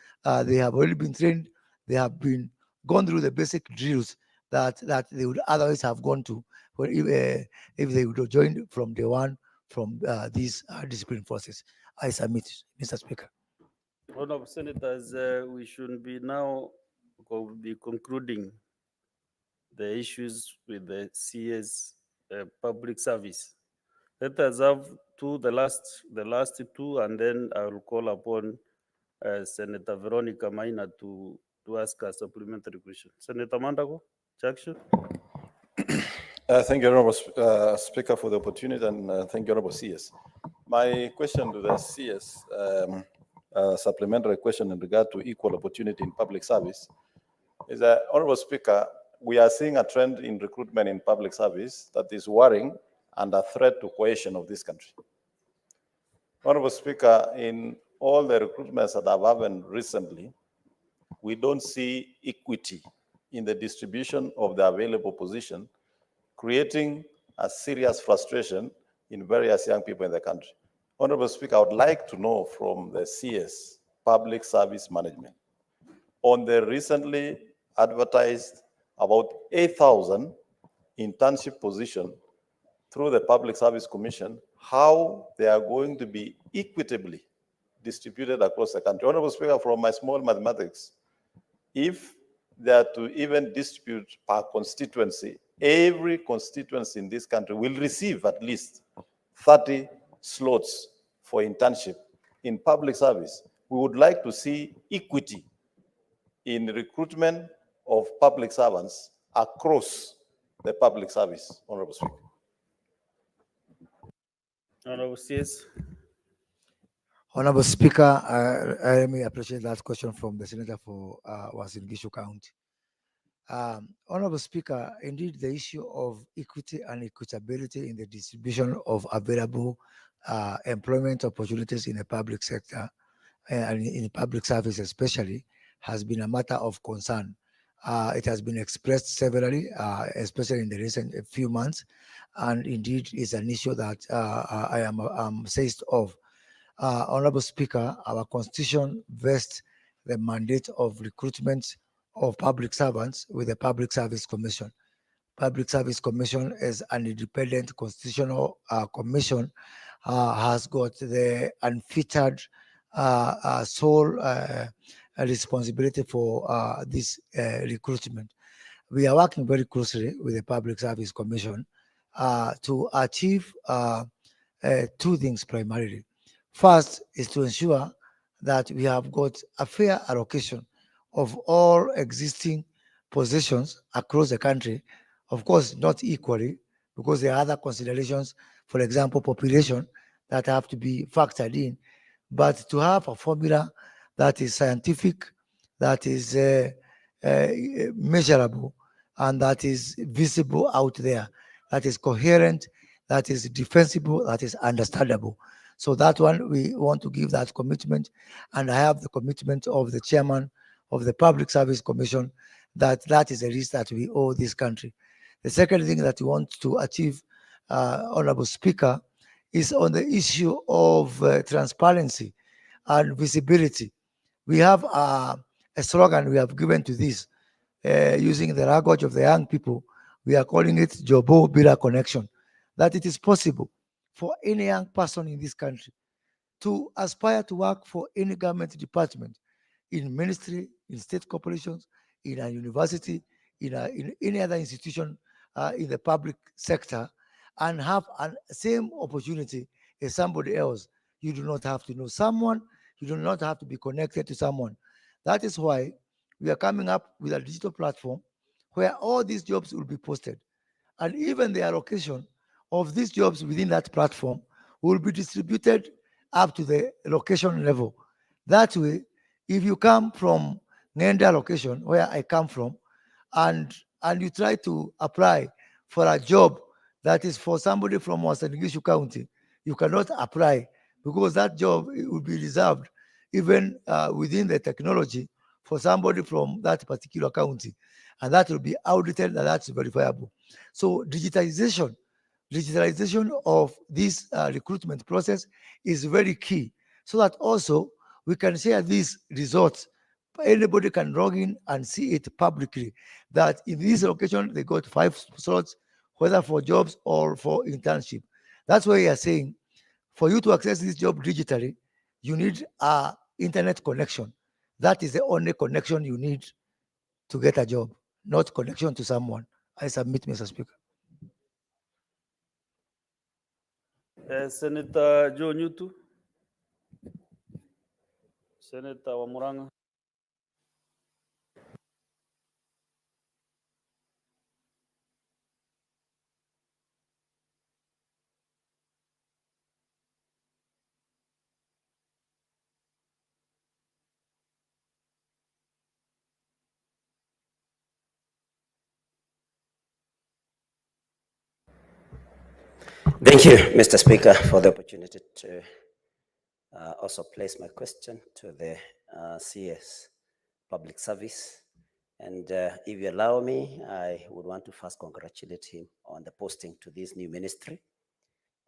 they have already been trained. They have been gone through the basic drills that they would otherwise have gone to if they would have joined from day one from these discipline forces. I submit, Mr. Speaker. Honorable Senators, we should be now be concluding the issues with the CS public service. Let us have the last two, and then I will call upon Senator Veronica Maina to ask a supplementary question. Senator Mandago, Jackson. Thank you, Honorable Speaker, for the opportunity, and thank you, Honorable CS. My question to the CS, supplementary question in regard to equal opportunity in public service, is that, Honorable Speaker, we are seeing a trend in recruitment in public service that is worrying and a threat to cohesion of this country. Honorable Speaker, in all the recruitments that have happened recently, we don't see equity in the distribution of the available position, creating a serious frustration in various young people in the country. Honorable Speaker, I would like to know from the CS, Public Service Management, on the recently advertised about 8,000 internship position through the Public Service Commission, how they are going to be equitably distributed across the country. Honorable Speaker, from my small mathematics, if they are to even distribute per constituency, every constituency in this country will receive at least 30 slots for internship in public service. We would like to see equity in recruitment of public servants across the public service, Honorable Speaker. Honorable CS. Honorable Speaker, I really appreciate that question from the Senator for Uasin Gishu County. Honorable Speaker, indeed the issue of equity and equitability in the distribution of available employment opportunities in the public sector and in public service especially has been a matter of concern. It has been expressed severally, especially in the recent few months, and indeed is an issue that I am seized of. Honorable Speaker, our Constitution vests the mandate of recruitment of public servants with the Public Service Commission. Public Service Commission is an independent constitutional commission, has got the unfettered sole responsibility for this recruitment. We are working very closely with the Public Service Commission to achieve two things primarily. First is to ensure that we have got a fair allocation of all existing positions across the country. Of course, not equally, because there are other considerations, for example, population, that have to be factored in. But to have a formula that is scientific, that is measurable, and that is visible out there, that is coherent, that is defensible, that is understandable. So that one, we want to give that commitment, and I have the commitment of the chairman of the Public Service Commission that that is a risk that we owe this country. The second thing that we want to achieve, Honorable Speaker, is on the issue of transparency and visibility. We have a slogan we have given to this, using the language of the young people. We are calling it Jobo Bila Connection, that it is possible for any young person in this country to aspire to work for any government department, in ministry, in state corporations, in a university, in any other institution in the public sector, and have the same opportunity as somebody else. You do not have to know someone. You do not have to be connected to someone. That is why we are coming up with a digital platform where all these jobs will be posted. And even the allocation of these jobs within that platform will be distributed up to the location level. That way, if you come from Ngenda location, where I come from, and you try to apply for a job that is for somebody from Uasin Gishu County, you cannot apply, because that job will be reserved even within the technology for somebody from that particular county, and that will be audited, and that's verifiable. So digitalization of this recruitment process is very key, so that also we can share these results. Anybody can log in and see it publicly, that in this location they got 5 slots, whether for jobs or for internship. That's why we are saying, for you to access this job digitally, you need a internet connection. That is the only connection you need to get a job, not connection to someone. I submit, Mr. Speaker. Senator Joe Nyutu. Senator Wamuranga. Thank you, Mr. Speaker, for the opportunity to also place my question to the CS, public service. And if you allow me, I would want to first congratulate him on the posting to this new ministry,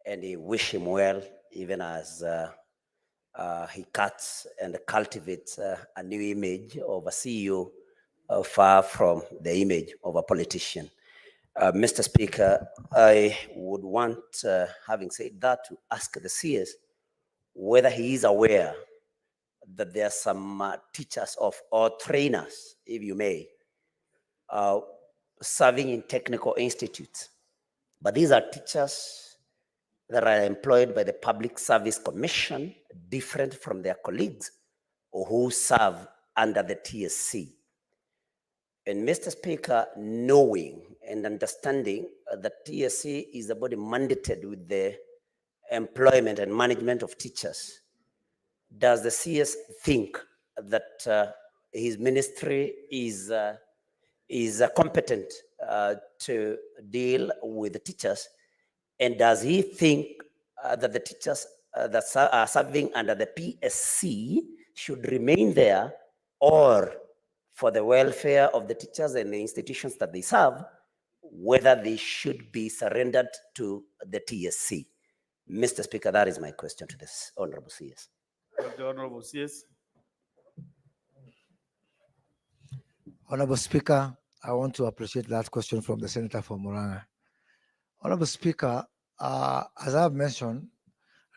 and wish him well, even as he cuts and cultivates a new image of a CEO, far from the image of a politician. Mr. Speaker, I would want, having said that, to ask the CS whether he is aware that there are some teachers or trainers, if you may, serving in technical institutes. But these are teachers that are employed by the Public Service Commission, different from their colleagues who serve under the TSC. And Mr. Speaker, knowing and understanding that TSC is the body mandated with the employment and management of teachers, does the CS think that his ministry is competent to deal with the teachers? And does he think that the teachers that are serving under the PSC should remain there, or for the welfare of the teachers and the institutions that they serve, whether they should be surrendered to the TSC? Mr. Speaker, that is my question to this Honorable CS. The Honorable CS. Honorable Speaker, I want to appreciate that question from the Senator from Murang'a. Honorable Speaker, as I've mentioned,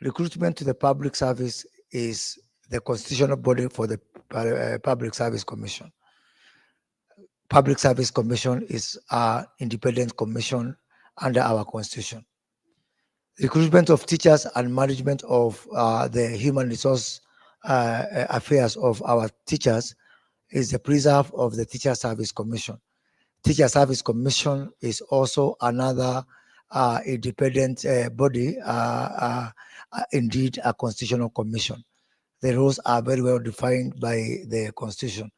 recruitment to the public service is the constitutional body for the Public Service Commission. Public Service Commission is an independent commission under our constitution. Recruitment of teachers and management of the human resource affairs of our teachers is the preserve of the Teacher Service Commission. Teacher Service Commission is also another independent body, indeed a constitutional commission. The rules are very well defined by the constitution.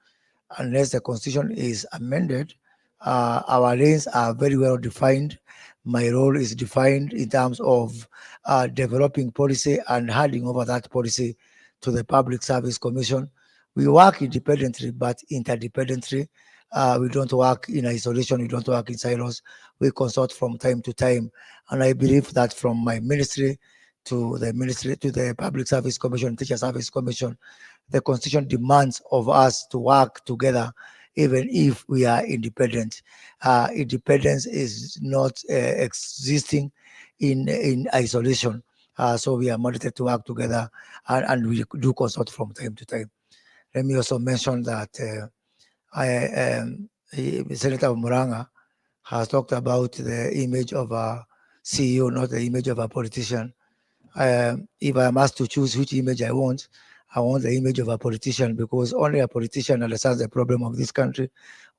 Unless the constitution is amended, our lanes are very well defined. My role is defined in terms of developing policy and handing over that policy to the Public Service Commission. We work independently, but interdependently. We don't work in isolation. We don't work in silos. We consult from time to time. And I believe that from my ministry to the Public Service Commission, Teacher Service Commission, the Constitution demands of us to work together, even if we are independent. Independence is not existing in isolation. So we are mandated to work together, and we do consult from time to time. Let me also mention that Senator Murang'a has talked about the image of a CEO, not the image of a politician. If I am asked to choose which image I want the image of a politician, because only a politician understands the problem of this country.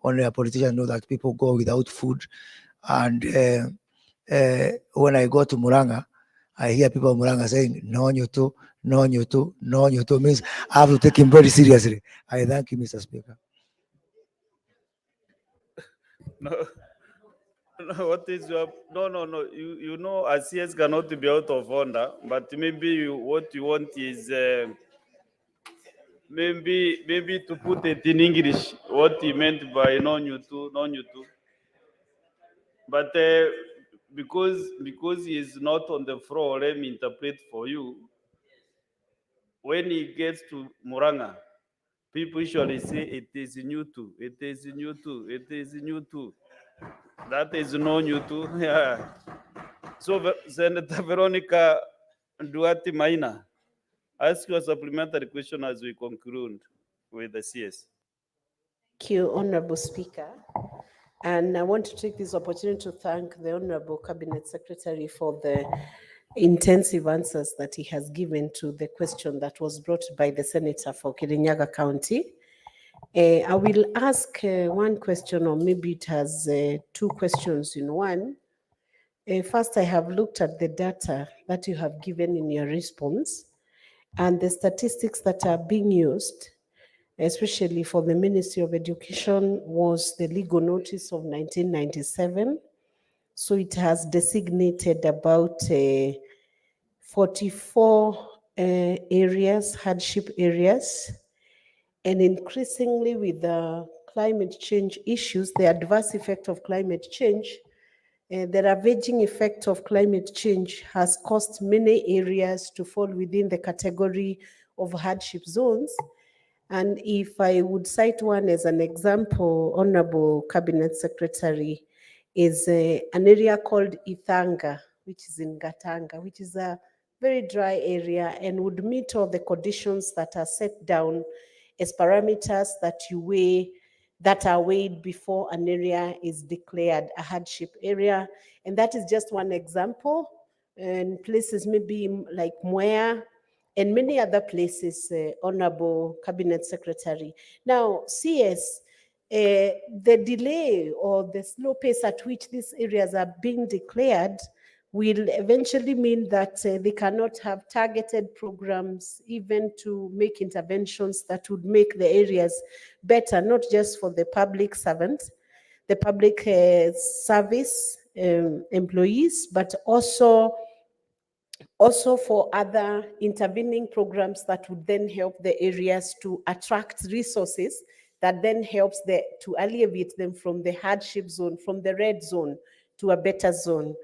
Only a politician knows that people go without food. And when I go to Murang'a, I hear people in Murang'a saying, no, you too, no, you too, no, you too, means I have to take him very seriously. I thank you, Mr. Speaker. No, no, what is your, no, you know, a CS cannot be out of order, but maybe what you want is maybe to put it in English, what he meant by non-you too. But because he is not on the floor, let me interpret for you. When he gets to Murang'a, people usually say it is new too, it is new too, it is new too. That is no new too. Yeah. So Senator Veronica Duarte Maina, ask you a supplementary question as we conclude with the CS. Thank you, Honorable Speaker. And I want to take this opportunity to thank the Honorable Cabinet Secretary for the intensive answers that he has given to the question that was brought by the Senator for Kirinyaga County. I will ask one question, or maybe it has two questions in one. First, I have looked at the data that you have given in your response and the statistics that are being used, especially for the Ministry of Education, was the legal notice of 1997. So it has designated about 44 areas, hardship areas. And increasingly with the climate change issues, the adverse effect of climate change, the ravaging effect of climate change has caused many areas to fall within the category of hardship zones. And if I would cite one as an example, Honorable Cabinet Secretary, is an area called Ithanga, which is in Gatanga, which is a very dry area and would meet all the conditions that are set down as parameters that you weigh, that are weighed before an area is declared a hardship area. And that is just one example. And places maybe like Mwea, and many other places, Honorable Cabinet Secretary. Now, CS, the delay or the slow pace at which these areas are being declared will eventually mean that they cannot have targeted programs even to make interventions that would make the areas better, not just for the public servants, the public service employees, but also for other intervening programs that would then help the areas to attract resources that then helps to alleviate them from the hardship zone, from the red zone to a better zone.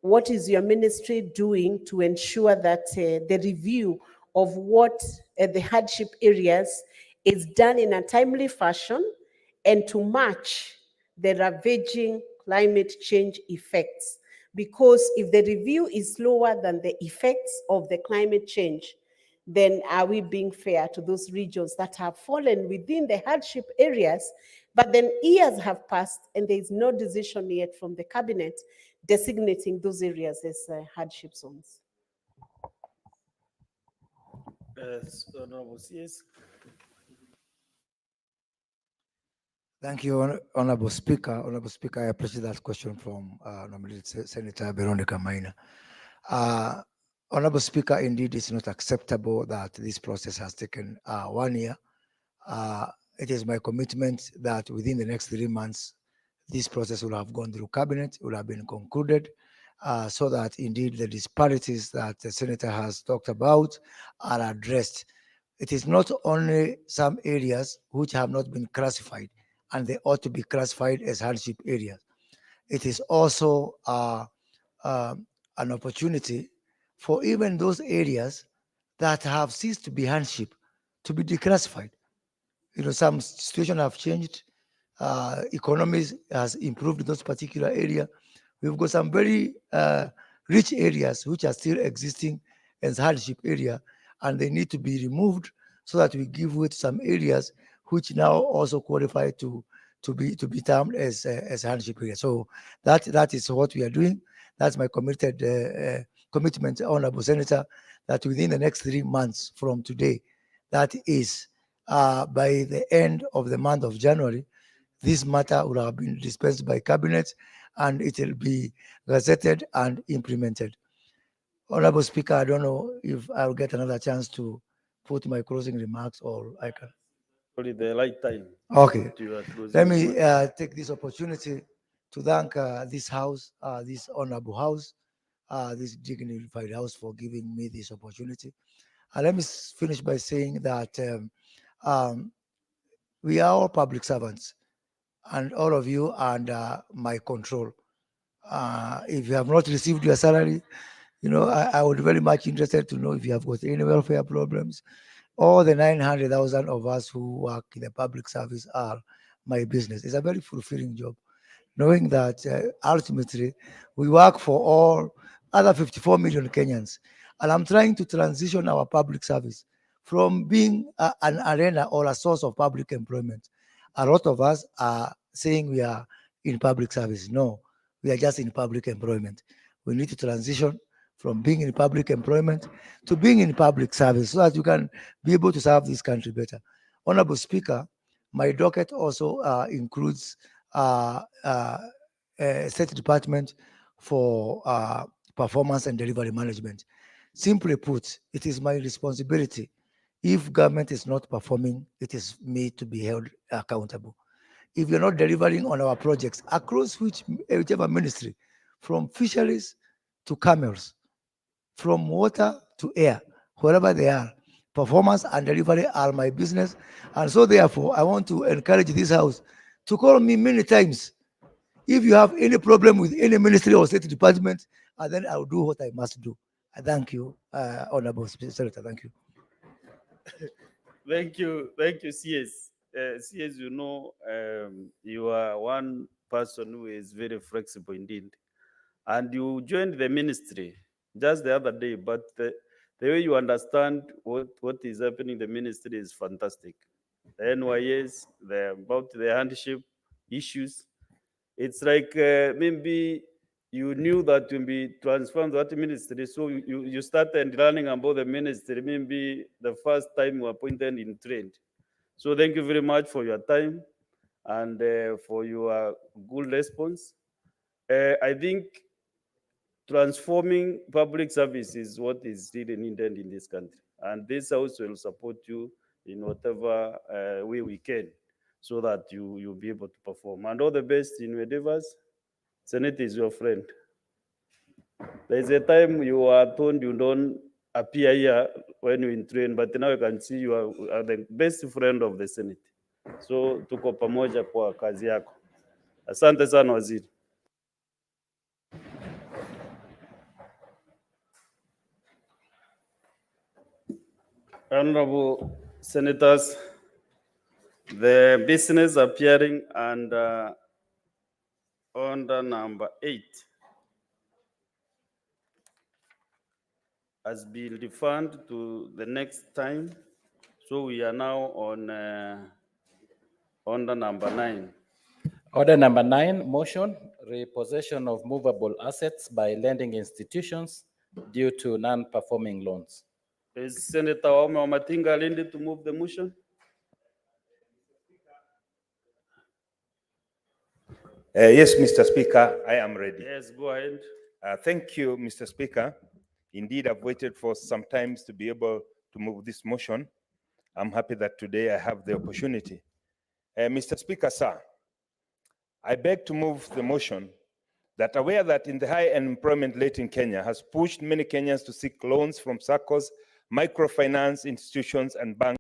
What is your ministry doing to ensure that the review of what the hardship areas is done in a timely fashion and to match the ravaging climate change effects? Because if the review is slower than the effects of the climate change, then are we being fair to those regions that have fallen within the hardship areas, but then years have passed and there is no decision yet from the cabinet designating those areas as hardship zones? Yes, Honorable CS. Thank you, Honorable Speaker. Honorable Speaker, I appreciate that question from nominated Senator Veronica Maina. Honorable Speaker, indeed, it's not acceptable that this process has taken 1 year. It is my commitment that within the next 3 months, this process will have gone through cabinet, will have been concluded, so that indeed the disparities that the Senator has talked about are addressed. It is not only some areas which have not been classified and they ought to be classified as hardship areas. It is also an opportunity for even those areas that have ceased to be hardship to be declassified. You know, some situations have changed. Economies has improved in those particular area. We've got some very rich areas which are still existing as hardship area, and they need to be removed so that we give way to some areas which now also qualify to be termed as hardship area. So that is what we are doing. That's my commitment, Honorable Senator, that within the next 3 months from today, that is by the end of the month of January, this matter will have been dispensed by cabinet and it will be gazetted and implemented. Honorable Speaker, I don't know if I'll get another chance to put my closing remarks or I can. Probably the right time. Okay. to your closing Let me remarks. take this opportunity to thank this house, this honorable house, this dignified house for giving me this opportunity. And let me finish by saying that we are all public servants and all of you are under my control. If you have not received your salary, you know, I would very much interested to know if you have got any welfare problems. All the 900,000 of us who work in the public service are my business. It's a very fulfilling job, knowing that ultimately we work for all other 54 million Kenyans. And I'm trying to transition our public service from being an arena or a source of public employment. A lot of us are saying we are in public service. No, we are just in public employment. We need to transition from being in public employment to being in public service so that you can be able to serve this country better. Honorable Speaker, my docket also includes a state department for performance and delivery management. Simply put, it is my responsibility. If government is not performing, it is me to be held accountable. If you're not delivering on our projects across whichever ministry, from fisheries to camels, from water to air, wherever they are, performance and delivery are my business. And so therefore, I want to encourage this house to call me many times. If you have any problem with any ministry or state department, then I'll do what I must do. I thank you, Honorable Senator. Thank you. Thank you, CS. CS, you are one person who is very flexible indeed. And you joined the ministry just the other day, but the way you understand what is happening in the ministry is fantastic. The NYS, about the handship issues, it's like maybe you knew that to be transformed to that ministry, so you started learning about the ministry maybe the first time you were appointed in trend. So thank you very much for your time and for your good response. I think transforming public service is what is really needed in this country. And this house will support you in whatever way we can so that you'll be able to perform. And all the best in your endeavors. Senate is your friend. There's a time you are told you don't appear here when you're in train, but now you can see you are the best friend of the Senate. So tuko pamoja kwa kazi yako. Asante sana waziri. Honorable Senators, the business appearing under number 8 has been deferred to the next time. So we are now on under number 9. Order number 9, motion, repossession of movable assets by lending institutions due to non-performing loans. Is Senator Ome Wamatinga ready to move the motion? Yes, Mr. Speaker, I am ready. Yes, go ahead. Thank you, Mr. Speaker. Indeed, I've waited for some time to be able to move this motion. I'm happy that today I have the opportunity. Mr. Speaker, sir, I beg to move the motion that aware that in the high unemployment rate in Kenya has pushed many Kenyans to seek loans from SACCOs, microfinance institutions, and banks